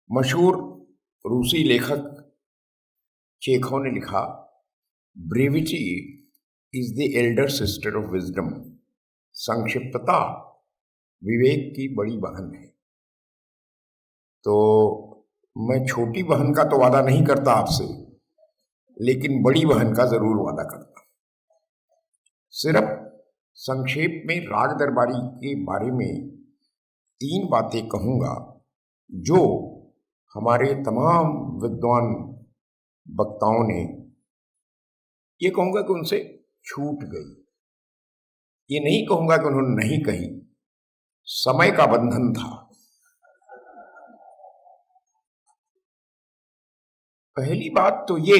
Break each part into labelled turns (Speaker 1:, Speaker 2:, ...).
Speaker 1: मशहूर रूसी लेखक चेखव ने लिखा, brevity is the elder sister of wisdom. संक्षिप्तता विवेक की बड़ी बहन है। तो मैं छोटी बहन का तो वादा नहीं करता आपसे, लेकिन बड़ी बहन का जरूर वादा करता। सिर्फ संक्षेप में राग दरबारी के बारे में 3 बातें कहूंगा जो हमारे तमाम विद्वान वक्ताओं ने, ये कहूंगा कि उनसे छूट गई। ये नहीं कहूंगा कि उन्होंने नहीं कही, समय का बंधन था। पहली बात तो ये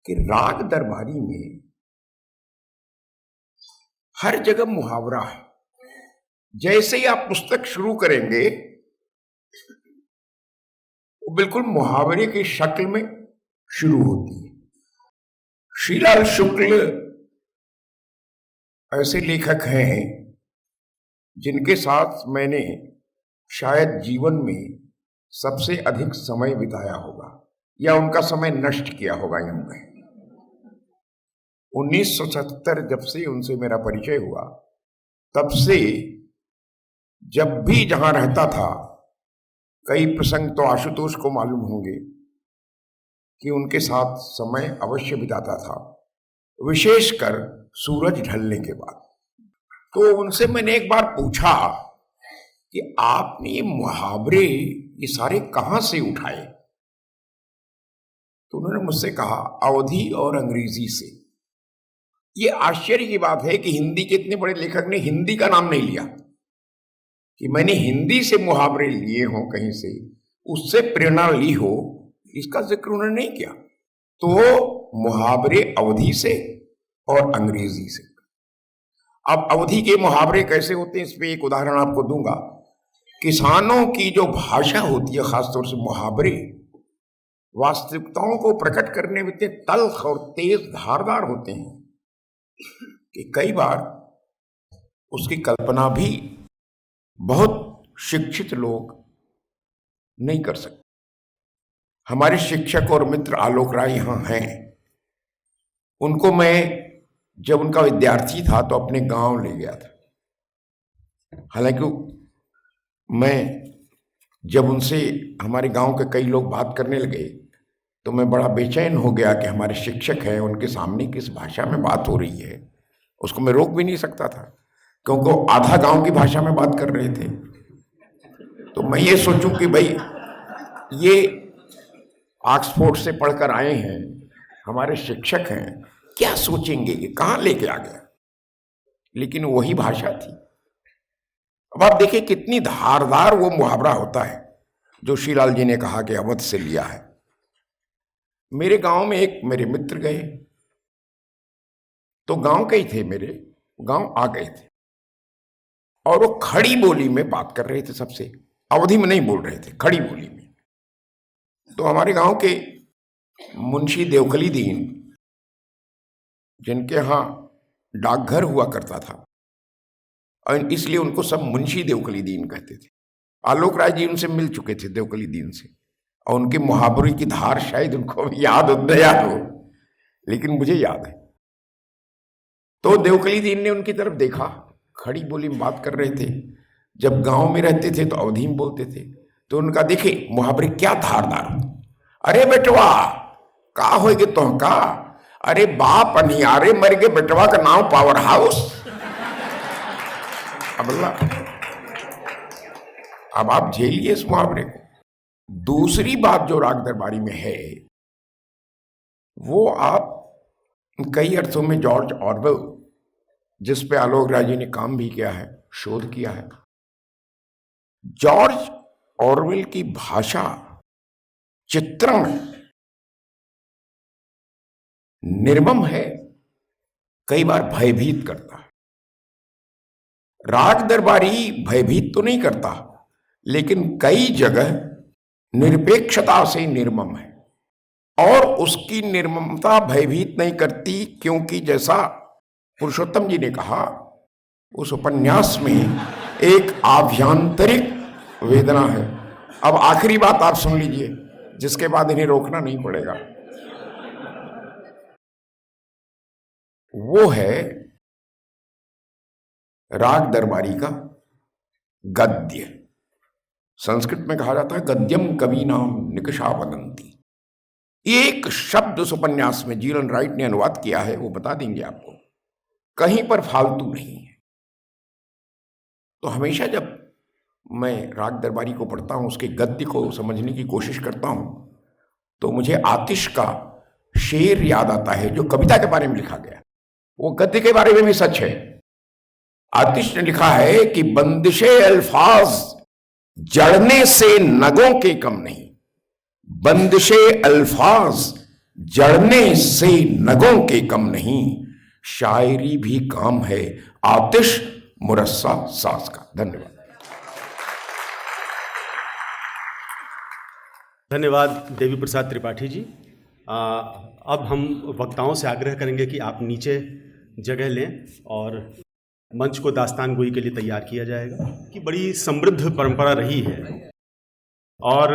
Speaker 1: कि राग दरबारी में हर जगह मुहावरा है। जैसे ही आप पुस्तक शुरू करेंगे वो बिल्कुल मुहावरे की शक्ल में शुरू होती है। श्रीलाल शुक्ल ऐसे लेखक हैं जिनके साथ मैंने शायद जीवन में सबसे अधिक समय बिताया होगा या उनका समय नष्ट किया होगा। यूं में 1977 जब से उनसे मेरा परिचय हुआ, तब से जब भी जहां रहता था, कई प्रसंग तो आशुतोष को मालूम होंगे कि उनके साथ समय अवश्य बिताता था, विशेषकर सूरज ढलने के बाद। तो उनसे मैंने एक बार पूछा कि आपने ये मुहावरे ये सारे कहां से उठाए? तो उन्होंने मुझसे कहा, अवधी और अंग्रेजी से। ये आश्चर्य की बात है कि हिंदी के इतने बड़े लेखक ने हिंदी का नाम नहीं लिया, कि मैंने हिंदी से मुहावरे लिए हों, कहीं से उससे प्रेरणा ली हो, इसका जिक्र उन्होंने नहीं किया। तो मुहावरे अवधी से और अंग्रेजी से। अब अवधी के मुहावरे कैसे होते हैं, इस पे एक उदाहरण आपको दूंगा। किसानों की जो भाषा होती है, खासतौर से मुहावरे, वास्तविकताओं को प्रकट करने में इतने तल्ख और तेज धारदार होते हैं कि कई बार उसकी कल्पना भी बहुत शिक्षित लोग नहीं कर सकते। हमारे शिक्षक और मित्र आलोक राय यहां हैं। उनको मैं जब उनका विद्यार्थी था तो अपने गांव ले गया था। हालांकि मैं जब उनसे हमारे गांव के कई लोग बात करने लगे तो मैं बड़ा बेचैन हो गया कि हमारे शिक्षक हैं, उनके सामने किस भाषा में बात हो रही है। उसको मैं रोक भी नहीं सकता था, क्योंकि वो आधा गांव की भाषा में बात कर रहे थे। तो मैं ये सोचूं कि भाई ये ऑक्सफोर्ड से पढ़कर आए हैं, हमारे शिक्षक हैं, क्या सोचेंगे कि कहां लेके आ गया। लेकिन वही भाषा थी। अब आप देखिए कितनी धारदार वो मुहावरा होता है जो श्रीलाल जी ने कहा कि अवध से लिया है। मेरे गांव में एक मेरे मित्र गए, तो गांव के ही थे, मेरे गांव आ गए थे, और वो खड़ी बोली में बात कर रहे थे सबसे। अवधि में नहीं बोल रहे थे, खड़ी बोली में। तो हमारे गांव के मुंशी देवकली दीन, जिनके यहां डाकघर हुआ करता था, और इसलिए उनको सब मुंशी देवकली दीन कहते थे। आलोक राय जी उनसे मिल चुके थे, देवकली दीन से, और उनके मुहावरे की धार शायद उनको याद हो, लेकिन मुझे याद है। तो देवकली दीन ने उनकी तरफ देखा, खड़ी बोली में बात कर रहे थे। जब गांव में रहते थे तो अवधी में बोलते थे। तो उनका देखे मुहावरे क्या धारदार। अरे बेटवा का होगे तो का, अरे बाप अनियारे मर गए, बेटवा का नाम पावर हाउस। अब आप झेलिए इस मुहावरे को। दूसरी बात जो राग दरबारी में है, वो आप कई अर्थों में जॉर्ज ऑरवेल, जिस पे आलोक राय जी ने काम भी किया है, शोध किया है। जॉर्ज ऑरवेल की भाषा, चित्रण निर्मम है, कई बार भयभीत करता है। राग दरबारी भयभीत तो नहीं करता, लेकिन कई जगह निरपेक्षता से निर्मम है, और उसकी निर्ममता भयभीत नहीं करती, क्योंकि जैसा पुरुषोत्तम जी ने कहा, उस उपन्यास में एक आभ्यंतरिक वेदना है अब आखिरी बात आप सुन लीजिए, जिसके बाद इन्हें रोकना नहीं पड़ेगा। वो है राग दरबारी का गद्य। संस्कृत में कहा जाता है गद्यम कवीनाम निकषा वदंती। एक शब्द उस उपन्यास में जीलन राइट ने अनुवाद किया है, वो बता देंगे आपको, कहीं पर फालतू नहीं है। तो हमेशा जब मैं राग दरबारी को पढ़ता हूं, उसके गद्य को समझने की कोशिश करता हूं, तो मुझे आतिश का शेर याद आता है जो कविता के बारे में लिखा गया। वो गद्य के बारे में भी सच है। आतिश ने लिखा है कि बंदिशे अल्फाज जड़ने से नगों के कम नहीं, बंदिशे अल्फाज जड़ने से नगों के कम नहीं, शायरी भी काम है आतिश मुरस्सा साज का। धन्यवाद।
Speaker 2: धन्यवाद देवी प्रसाद त्रिपाठी जी। अब हम वक्ताओं से आग्रह करेंगे कि आप नीचे जगह लें और मंच को दास्तान गोई के लिए तैयार किया जाएगा कि बड़ी समृद्ध परंपरा रही है और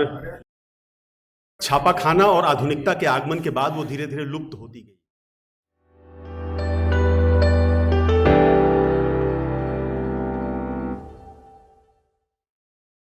Speaker 2: छापाखाना और आधुनिकता के आगमन के बाद वो धीरे धीरे लुप्त होती गई।